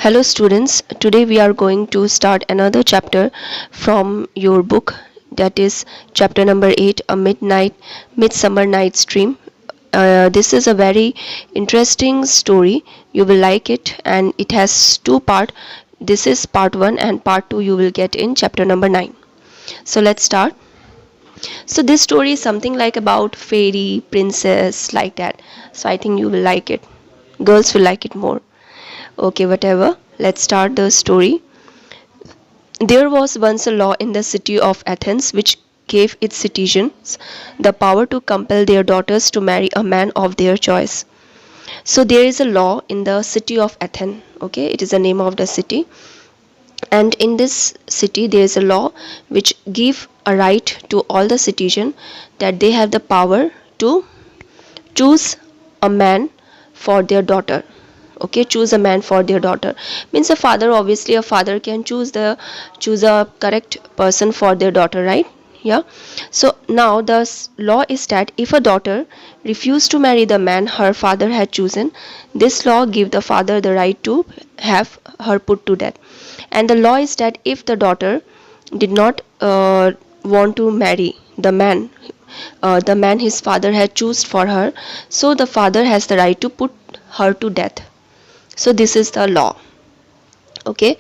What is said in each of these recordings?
Hello students, today we are going to start another chapter from your book, that is chapter number 8, A Midsummer Night's Dream. This is a very interesting story. You will like it, and it has two parts. This is part 1 and part 2 you will get in chapter number 9. So let's start. So this story is something like about fairy, princess, like that. So I think you will like it. Girls will like it more. Okay, whatever. Let's start the story. There was once a law in the city of Athens which gave its citizens the power to compel their daughters to marry a man of their choice. So there is a law in the city of Athens. Okay, it is the name of the city. And in this city there is a law which give a right to all the citizens that they have the power to choose a man for their daughter. Okay, choose a man for their daughter means a father, obviously a father can choose a correct person for their daughter, right? Yeah. So now the law is that if a daughter refused to marry the man her father had chosen, this law give the father the right to have her put to death. And the law is that if the daughter did not want to marry the man his father had chosen for her, so the father has the right to put her to death. So this is the law. Okay,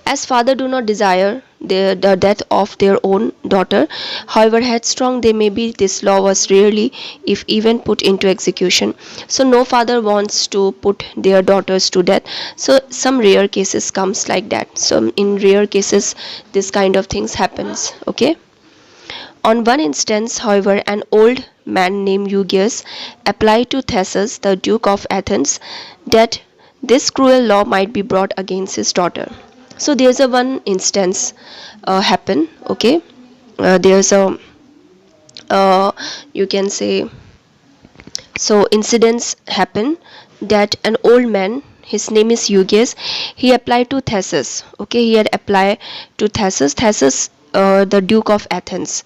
as father do not desire the death of their own daughter, however headstrong they may be, this law was rarely, if even, put into execution. So no father wants to put their daughters to death. So some rare cases comes like that. So in rare cases this kind of things happens. Okay. On one instance, however, an old man named Eugeus applied to Theseus, the Duke of Athens, that this cruel law might be brought against his daughter. So there's a one instance happen. Okay, there's a you can say, so incidents happen that an old man, his name is Eugeus, he applied to Theseus. Okay, he had applied to Theseus, the Duke of Athens.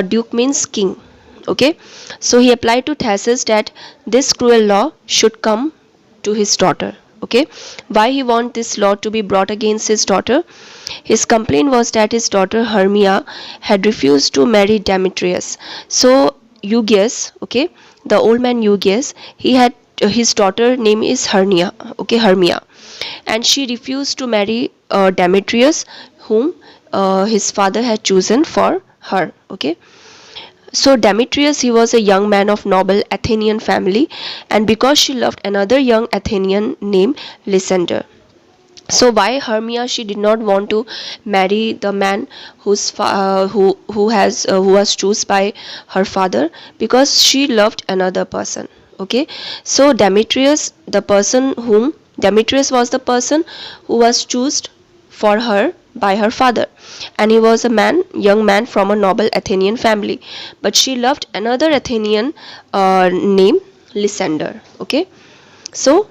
Duke means king. Okay, so he applied to Theseus that this cruel law should come to his daughter. Okay, why he want this law to be brought against his daughter? His complaint was that his daughter Hermia had refused to marry Demetrius. So Eugeus, okay, the old man Eugeus, he had his daughter name is Hermia, and she refused to marry Demetrius, whom his father had chosen for her. Okay, so Demetrius, he was a young man of noble Athenian family, and because she loved another young Athenian named Lysander. So why Hermia she did not want to marry the man who was chosen by her father? Because she loved another person. Okay, so Demetrius was the person who was chosen for her by her father, and he was a young man from a noble Athenian family, but she loved another Athenian named Lysander. Okay, so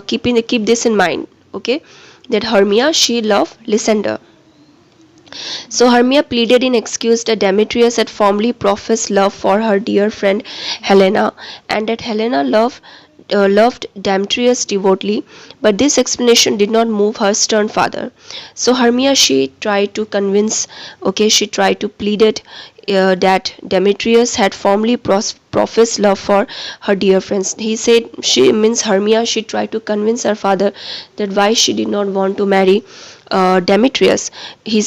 keep this in mind. Okay, that Hermia she loved Lysander. So Hermia pleaded in excuse that Demetrius had formerly professed love for her dear friend Helena, and that Helena loved Demetrius devotedly, but this explanation did not move her stern father. So Hermia she tried to convince, okay, she tried to plead it that Demetrius had formerly professed love for her dear friends. He said, she means Hermia, she tried to convince her father that why she did not want to marry Demetrius. She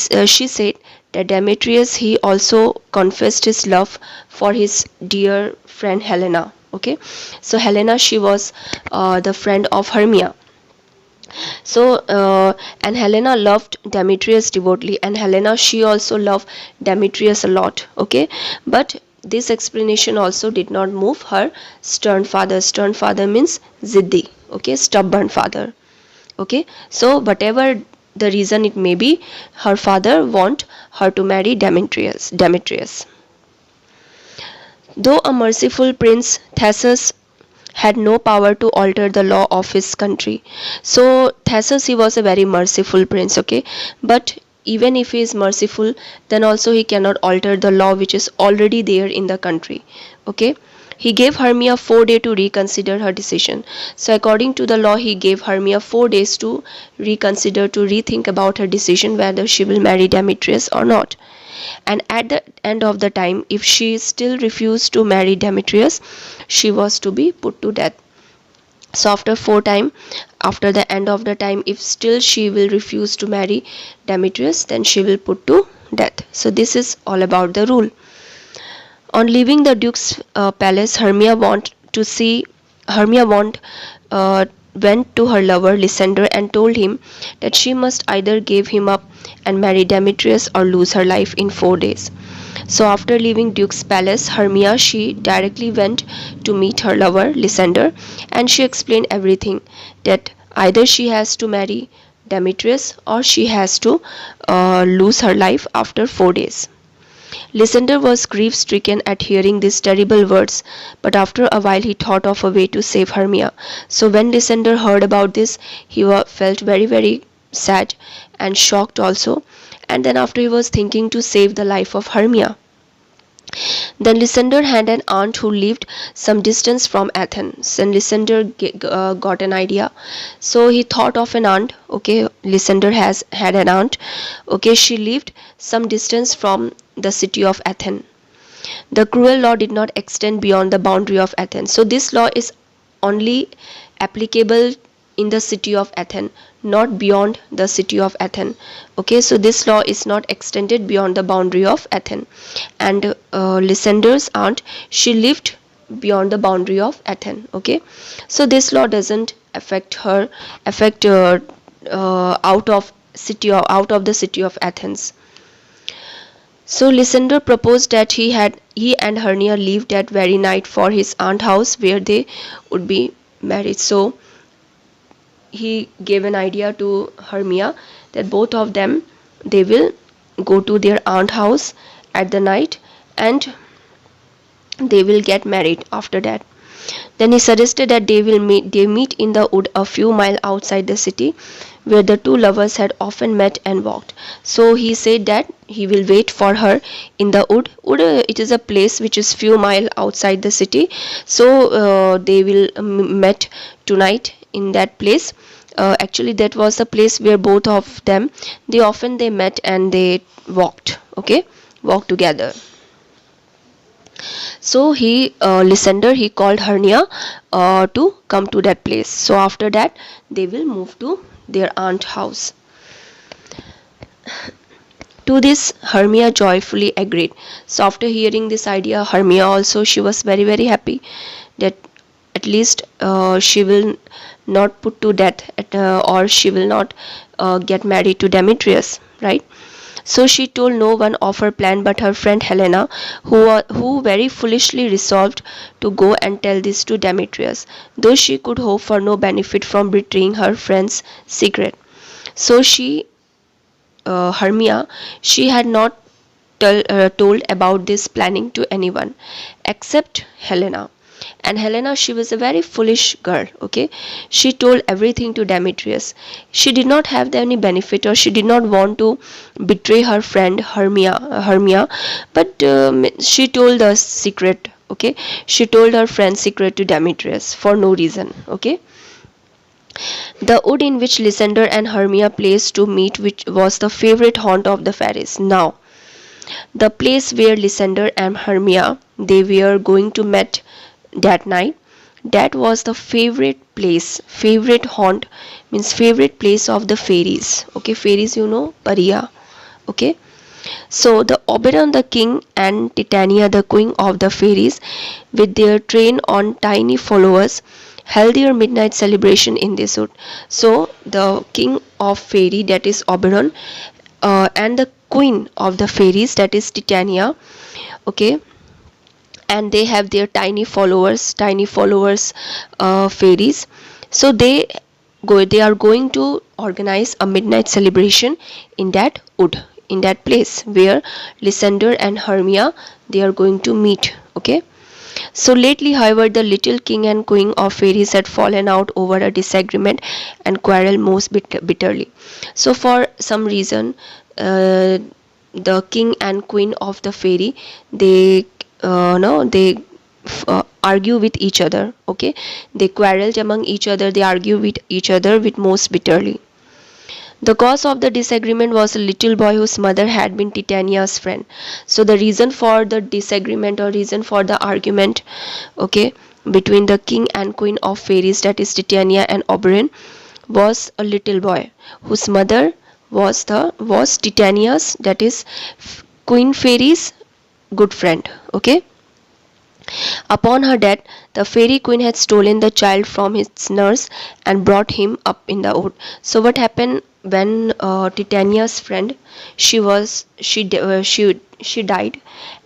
said that Demetrius he also confessed his love for his dear friend Helena. Okay, so Helena she was the friend of Hermia. So and Helena loved Demetrius devotedly, and Helena she also loved Demetrius a lot. Okay, but this explanation also did not move her stern father. Stern father means ziddi. Okay, stubborn father. Okay, so whatever the reason it may be, her father want her to marry Demetrius. Though a merciful prince, Theseus had no power to alter the law of his country. So Theseus he was a very merciful prince. Okay, but even if he is merciful, then also he cannot alter the law which is already there in the country. Okay, He gave Hermia 4 days to reconsider her decision. So according to the law, he gave Hermia 4 days to reconsider, to rethink about her decision whether she will marry Demetrius or not. And at the end of the time, if she still refused to marry Demetrius, she was to be put to death. So after the end of the time, if still she will refuse to marry Demetrius, then she will put to death. So this is all about the rule. On leaving the duke's palace, Hermia went to her lover Lysander and told him that she must either give him up and marry Demetrius or lose her life in 4 days. So after leaving Duke's palace, Hermia, she directly went to meet her lover Lysander, and she explained everything, that either she has to marry Demetrius or she has to lose her life after 4 days. Lysander was grief stricken at hearing these terrible words, but after a while he thought of a way to save Hermia. So when Lysander heard about this, he felt very, very sad and shocked also. And then after he was thinking to save the life of Hermia. Then Lysander had an aunt who lived some distance from Athens. And Lysander got an idea. So he thought of an aunt. Okay, Lysander has had an aunt. Okay, she lived some distance from the city of Athens. The cruel law did not extend beyond the boundary of Athens. So this law is only applicable in the city of Athens, not beyond the city of Athens. Okay, so this law is not extended beyond the boundary of Athens. And Lysander's aunt, she lived beyond the boundary of Athens. Okay, so this law doesn't affect out of the city of Athens. So Lysander proposed that he and Hermia leave that very night for his aunt's house where they would be married. So he gave an idea to Hermia that both of them, they will go to their aunt's house at the night and they will get married after that. Then he suggested that they meet in the wood a few miles outside the city where the two lovers had often met and walked. So he said that he will wait for her in the wood. It is a place which is few miles outside the city. So they will meet tonight in that place. Actually that was the place where both of them, they met and they walked. Okay, walked together. So Lysander, he called Hermia to come to that place. So after that they will move to their aunt's house. To this Hermia joyfully agreed. So after hearing this idea, Hermia also, she was very, very happy that at least she will not put to death or she will not get married to Demetrius, right? So she told no one of her plan but her friend Helena, who very foolishly resolved to go and tell this to Demetrius, though she could hope for no benefit from betraying her friend's secret. So Hermia, she had not told about this planning to anyone except Helena. And Helena, she was a very foolish girl. Okay, she told everything to Demetrius. She did not have any benefit, or she did not want to betray her friend Hermia, but she told the secret. Okay, she told her friend's secret to Demetrius for no reason. Okay. The wood in which Lysander and Hermia placed to meet, which was the favorite haunt of the fairies. Now, the place where Lysander and Hermia, they were going to meet that night, that was the favorite haunt, means favorite place of the fairies. Okay, fairies, Paria. Okay, so the Oberon, the king, and Titania, the queen of the fairies, with their train on tiny followers, held their midnight celebration in this wood. So the king of fairy, that is Oberon, and the queen of the fairies, that is Titania. Okay, and they have their tiny followers, fairies. So they are going to organize a midnight celebration in that wood, in that place where Lysander and Hermia, they are going to meet. Okay, so lately, however, the little king and queen of fairies had fallen out over a disagreement and quarreled most bitterly. So for some reason, the king and queen of the fairy, they argue with each other. Okay, they quarreled among each other, they argue with each other with most bitterly. The cause of the disagreement was a little boy whose mother had been Titania's friend. So the reason for the disagreement, or reason for the argument, okay, between the king and queen of fairies, that is Titania and Oberon, was a little boy whose mother was Titania's, that is Queen Fairy's good friend. Okay. Upon her death, the fairy queen had stolen the child from his nurse and brought him up in the wood. So what happened when Titania's friend, she died.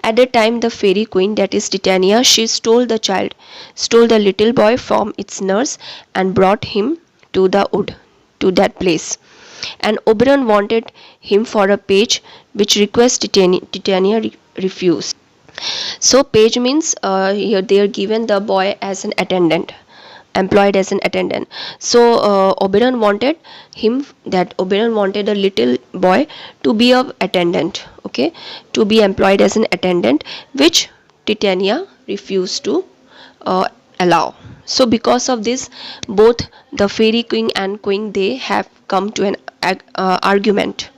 At the time, the fairy queen, that is Titania, she stole the child, stole the little boy from its nurse and brought him to the wood, to that place. And Oberon wanted him for a page, which request Titania refused. So page means here they are given the boy as an attendant, employed as an attendant. So Oberon wanted Oberon wanted a little boy to be a attendant, okay, to be employed as an attendant, which Titania refused to allow. So because of this, both the fairy king and queen, they have come to an argument.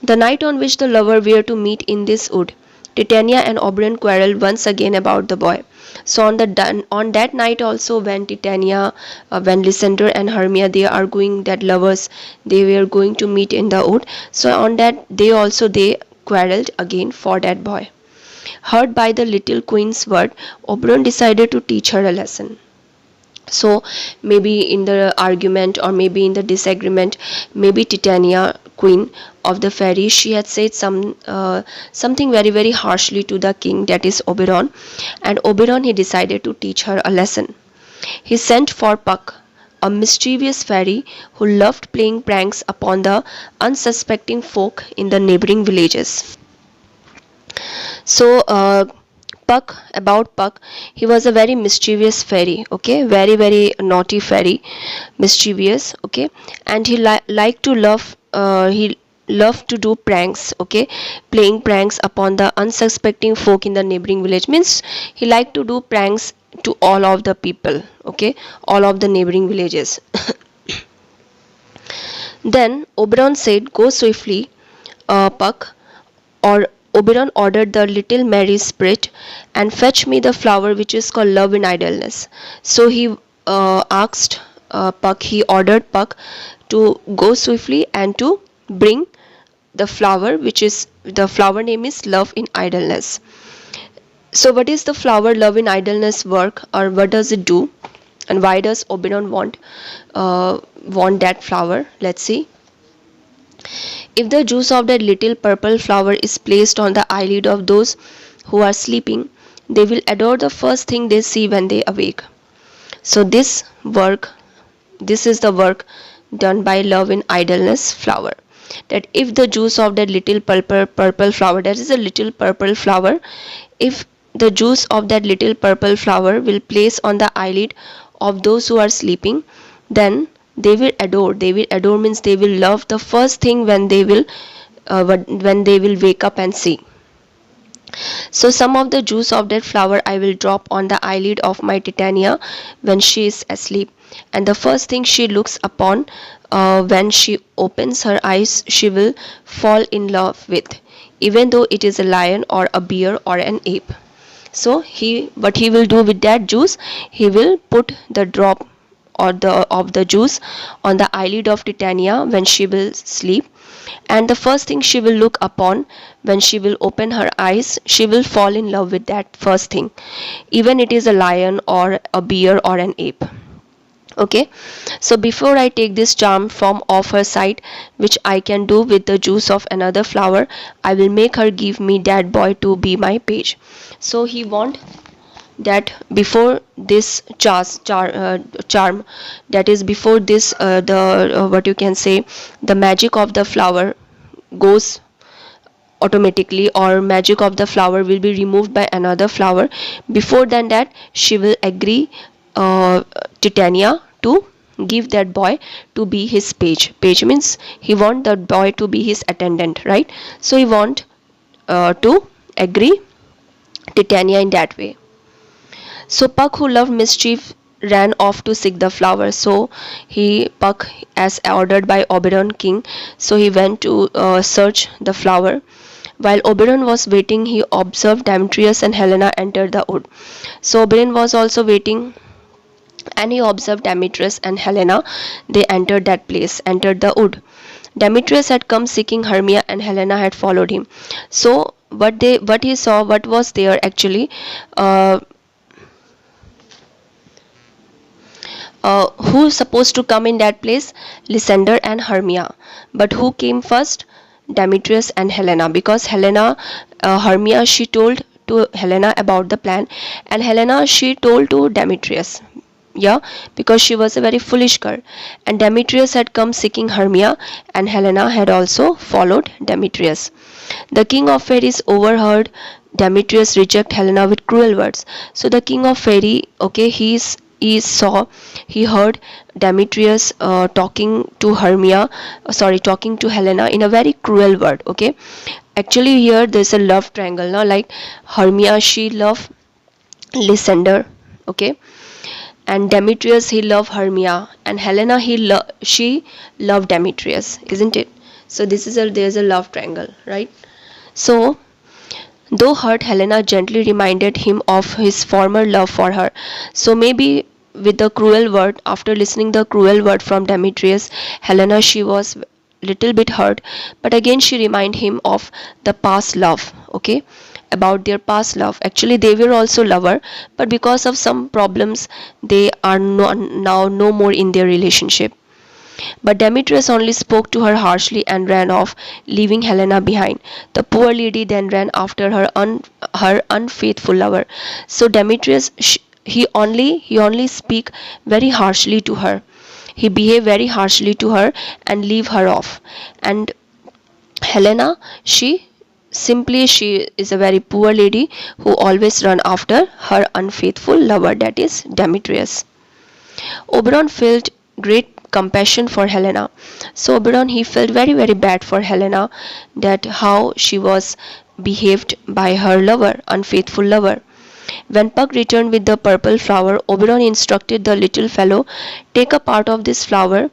The night on which the lovers were to meet in this wood, Titania and Oberon quarreled once again about the boy. So on that night also, when Titania, when Lysander and Hermia, they are going, that lovers, they were going to meet in the wood. So on that day also they quarreled again for that boy. Hurt by the little queen's word, Oberon decided to teach her a lesson. So maybe in the argument, or maybe in the disagreement, maybe Titania, queen of the fairy, she had said something very very harshly to the king, that is Oberon. And Oberon, he decided to teach her a lesson. He sent for Puck, a mischievous fairy who loved playing pranks upon the unsuspecting folk in the neighboring villages. So Puck, he was a very mischievous fairy, okay, very very naughty fairy, mischievous, okay, and he loved to do pranks, okay, playing pranks upon the unsuspecting folk in the neighboring village, means he liked to do pranks to all of the people, okay, all of the neighboring villages. Then Oberon said, "Go swiftly, Puck," or Oberon ordered the little merry spirit, "and fetch me the flower which is called love in idleness." So he asked Puck, he ordered Puck to go swiftly and to bring the flower, which is, the flower name is love in idleness. So what is the flower love in idleness work, or what does it do, and why does Oberon want that flower? Let's see. If the juice of that little purple flower is placed on the eyelid of those who are sleeping, they will adore the first thing they see when they awake. So this is the work done by love in idleness flower. That if the juice of that little purple flower, that is a little purple flower, if the juice of that little purple flower will place on the eyelid of those who are sleeping, then they will adore. They will adore means they will love the first thing when they will wake up and see. So some of the juice of that flower I will drop on the eyelid of my Titania when she is asleep, and the first thing she looks upon, when she opens her eyes, she will fall in love with, even though it is a lion or a bear or an ape. So what he will do with that juice, he will put the drop of the juice on the eyelid of Titania when she will sleep, and the first thing she will look upon when she will open her eyes, she will fall in love with that first thing, even it is a lion or a bear or an ape. Okay, so before I take this charm from off her sight, which I can do with the juice of another flower, I will make her give me that boy to be my page. So he want that before this charm, that is before this what you can say, the magic of the flower goes automatically, or magic of the flower will be removed by another flower. Before than that, she will agree Titania to give that boy to be his page. Page means he want that boy to be his attendant, right? So he want to agree Titania in that way. So Puck, who loved mischief, ran off to seek the flower. So Puck, as ordered by Oberon King, so he went to search the flower. While Oberon was waiting, he observed Demetrius and Helena enter the wood. So Oberon was also waiting, and he observed Demetrius and Helena. They entered that place, entered the wood. Demetrius had come seeking Hermia, and Helena had followed him. So what he saw, what was there actually, uh, who's supposed to come in that place? Lysander and Hermia. But who came first? Demetrius and Helena, because Hermia, she told to Helena about the plan, and Helena, she told to Demetrius. Yeah, because she was a very foolish girl, and Demetrius had come seeking Hermia, and Helena had also followed Demetrius. The king of fairies overheard Demetrius reject Helena with cruel words. So the king of fairy, okay, he heard Demetrius talking to talking to Helena in a very cruel word. Okay, actually here there's a love triangle now. Like Hermia, she loved Lysander. Okay, and Demetrius, he loved Hermia, and Helena, she loved Demetrius, isn't it? So there's a love triangle, right? So though hurt, Helena gently reminded him of his former love for her. So maybe with the cruel word, after listening the cruel word from Demetrius, Helena, she was little bit hurt, but again she reminded him of the past love, okay, about their past love. Actually they were also lover, but because of some problems they are now no more in their relationship. But Demetrius only spoke to her harshly and ran off, leaving Helena behind. The poor lady then ran after her unfaithful lover. So Demetrius, he only speak very harshly to her. He behaved very harshly to her and leave her off. And Helena, she is a very poor lady who always run after her unfaithful lover, that is Demetrius. Oberon felt great compassion for Helena. So Oberon, he felt very very bad for Helena, that how she was behaved by her lover, unfaithful lover. When Puck returned with the purple flower, Oberon instructed the little fellow, take a part of this flower.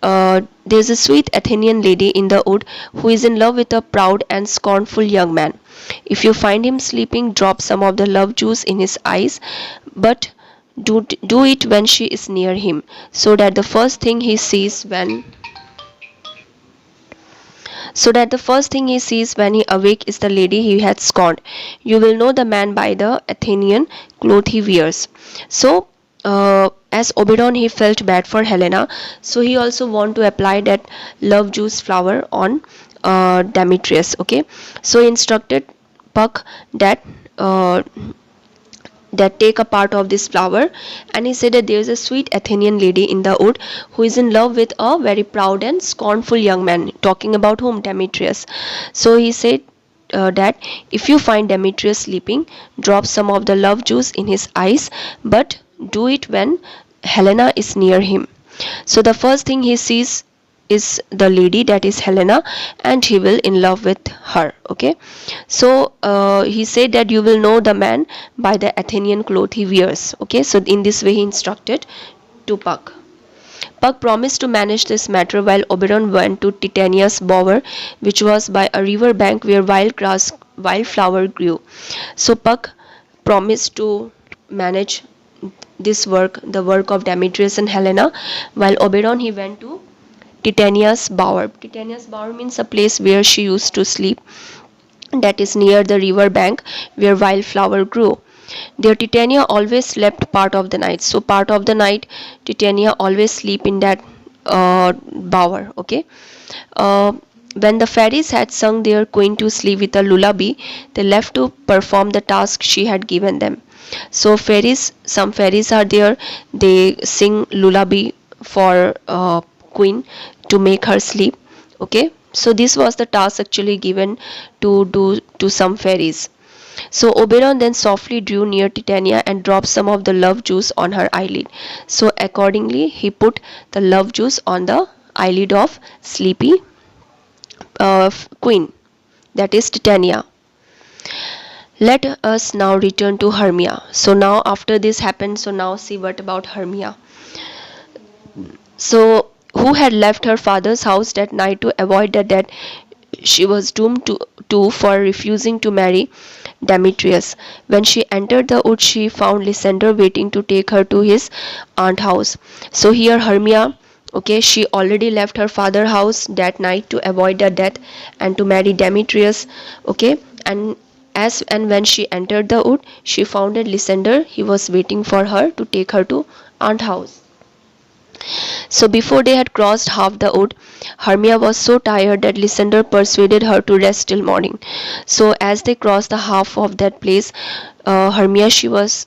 There's a sweet Athenian lady in the wood who is in love with a proud and scornful young man. If you find him sleeping, drop some of the love juice in his eyes, but do it when she is near him, so that the first thing he sees when he awake is the lady he had scorned. You will know the man by the Athenian cloth he wears. So as Oberon, he felt bad for Helena, so he also want to apply that love juice flower on Demetrius. Okay, so he instructed Puck that take a part of this flower, and he said that there is a sweet Athenian lady in the wood who is in love with a very proud and scornful young man, talking about whom? Demetrius. So he said that if you find Demetrius sleeping, drop some of the love juice in his eyes, but do it when Helena is near him. So the first thing he sees is the lady, that is Helena, and he will in love with her. Okay, so he said that you will know the man by the Athenian cloth he wears. Okay, so in this way he instructed to Puck. Puck promised to manage this matter while Oberon went to Titania's bower, which was by a river bank where wildflower grew. So Puck promised to manage this work, the work of Demetrius and Helena, while Oberon, he went to Titania's bower. Titania's bower means a place where she used to sleep, that is near the river bank where wildflower grew. There Titania always slept part of the night. So part of the night Titania always sleep in that bower. Okay. When the fairies had sung their queen to sleep with a lullaby, they left to perform the task she had given them. So some fairies are there, they sing lullaby for queen to make her sleep. Okay, so this was the task actually given to do to some fairies. So Oberon then softly drew near Titania and dropped some of the love juice on her eyelid. So accordingly he put the love juice on the eyelid of sleepy queen, that is Titania. Let us now return to Hermia. So now after this happened, so now see what about Hermia. So who had left her father's house that night to avoid the death she was doomed to for refusing to marry Demetrius. When she entered the wood, she found Lysander waiting to take her to his aunt's house. So here Hermia, okay, she already left her father's house that night to avoid the death and to marry Demetrius, okay, and when she entered the wood, she found that Lysander, he was waiting for her to take her to aunt's house. So before they had crossed half the wood, Hermia was so tired that Lysander persuaded her to rest till morning. So as they crossed the half of that place, Hermia, she was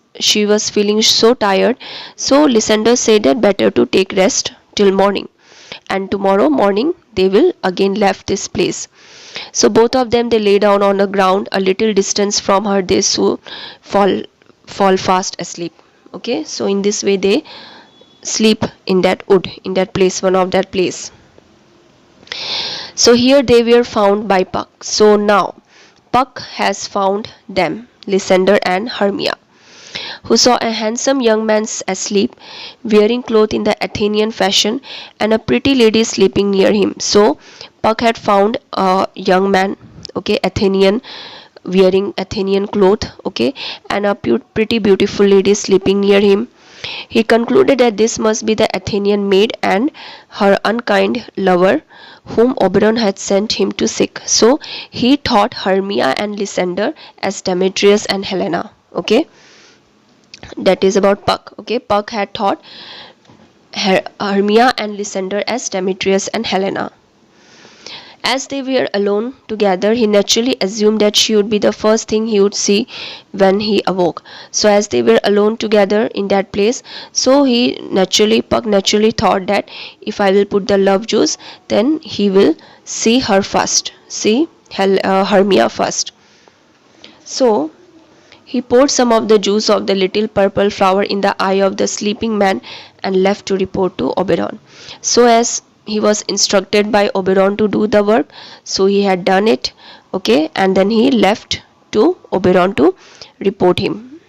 feeling so tired. So Lysander said that better to take rest till morning, and tomorrow morning they will again left this place. So both of them, they lay down on the ground a little distance from her. They soon fall fall fast asleep. Okay, so in this way they sleep in that wood, in that place, one of that place. So here they were found by Puck. So now Puck has found them, Lysander and Hermia, who saw a handsome young man asleep, wearing clothes in the Athenian fashion, and a pretty lady sleeping near him. So Puck had found a young man, okay, Athenian, wearing Athenian cloth, okay, and a pretty beautiful lady sleeping near him. He concluded that this must be the Athenian maid and her unkind lover whom Oberon had sent him to seek. So he thought Hermia and Lysander as Demetrius and Helena. Okay, that is about Puck. Okay, Puck had thought Hermia and Lysander as Demetrius and Helena. As they were alone together, he naturally assumed that she would be the first thing he would see when he awoke. So as they were alone together in that place, so Puck naturally thought that if I will put the love juice, then he will see her first, see Hermia first. So he poured some of the juice of the little purple flower in the eye of the sleeping man and left to report to Oberon. So as he was instructed by Oberon to do the work, so he had done it, okay, and then he left to Oberon to report him.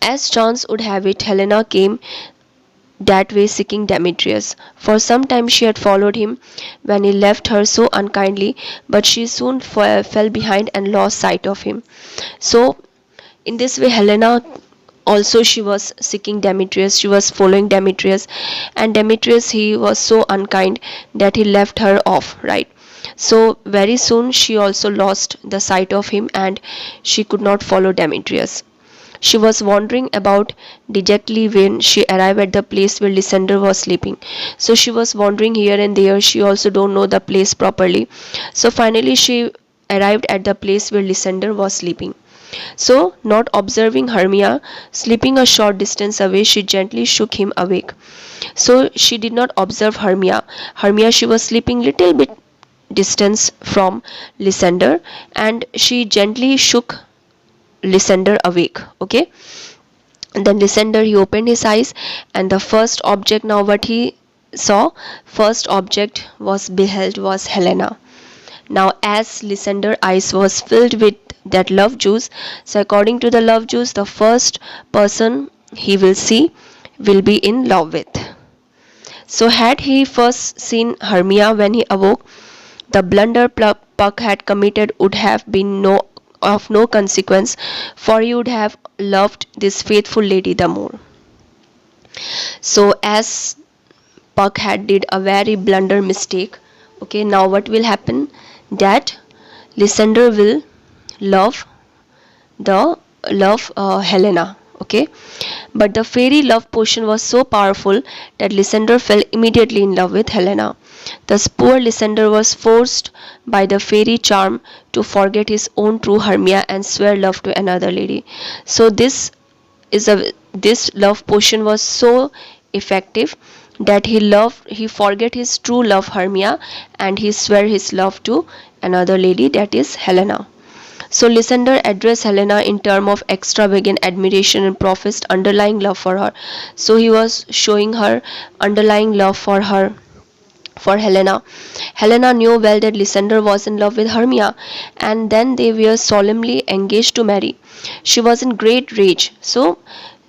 As chance would have it, Helena came that way seeking Demetrius. For some time she had followed him when he left her so unkindly, but she soon fell behind and lost sight of him. So in this way Helena also, she was seeking Demetrius, she was following Demetrius, and Demetrius, he was so unkind that he left her off, right? So very soon she also lost the sight of him and she could not follow Demetrius. She was wandering about dejectedly when she arrived at the place where Lysander was sleeping. So she was wandering here and there. She also don't know the place properly. So finally she arrived at the place where Lysander was sleeping. So, not observing Hermia sleeping a short distance away, she gently shook him awake. So she did not observe Hermia. Hermia, she was sleeping little bit distance from Lysander, and she gently shook Lysander awake. Okay, and then Lysander, he opened his eyes, and the first object, now what he saw, first object was Helena. Now as Lysander eyes was filled with that love juice, so according to the love juice, the first person he will see will be in love with. So had he first seen Hermia when he awoke, the blunder Puck had committed would have been of no consequence, for he would have loved this faithful lady the more. So as Puck had did a very blunder mistake, okay, now what will happen, that Lysander will love Helena, okay, but the fairy love potion was so powerful that Lysander fell immediately in love with Helena. Thus poor Lysander was forced by the fairy charm to forget his own true Hermia and swear love to another lady. So this love potion was so effective that he forget his true love Hermia and he swear his love to another lady, that is Helena. So Lysander addressed Helena in terms of extravagant admiration and professed underlying love for her. So he was showing her underlying love for her, for Helena. Helena knew well that Lysander was in love with Hermia, and then they were solemnly engaged to marry. She was in great rage. So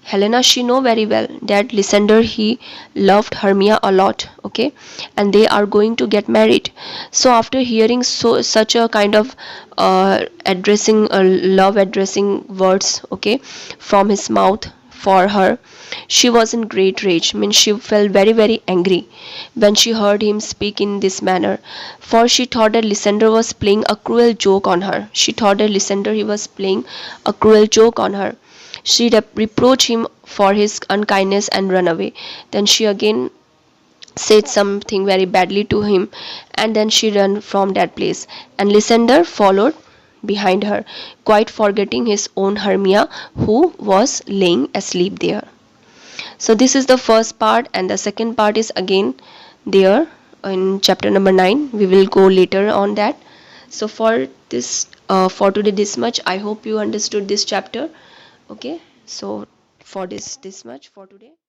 Helena, she know very well that Lysander, he loved Hermia a lot, okay, and they are going to get married. So after hearing such a kind of addressing love addressing words, okay, from his mouth for her, she was in great rage. Means she felt very angry when she heard him speak in this manner, for she thought that Lysander was playing a cruel joke on her. She thought that Lysander, he was playing a cruel joke on her. She reproached him for his unkindness and run away. Then she again said something very badly to him, and then she ran from that place. And Lysander followed behind her, quite forgetting his own Hermia, who was laying asleep there. So this is the first part, and the second part is again there in chapter number 9. We will go later on that. So for this, for today, this much. I hope you understood this chapter. Okay, so for this much for today.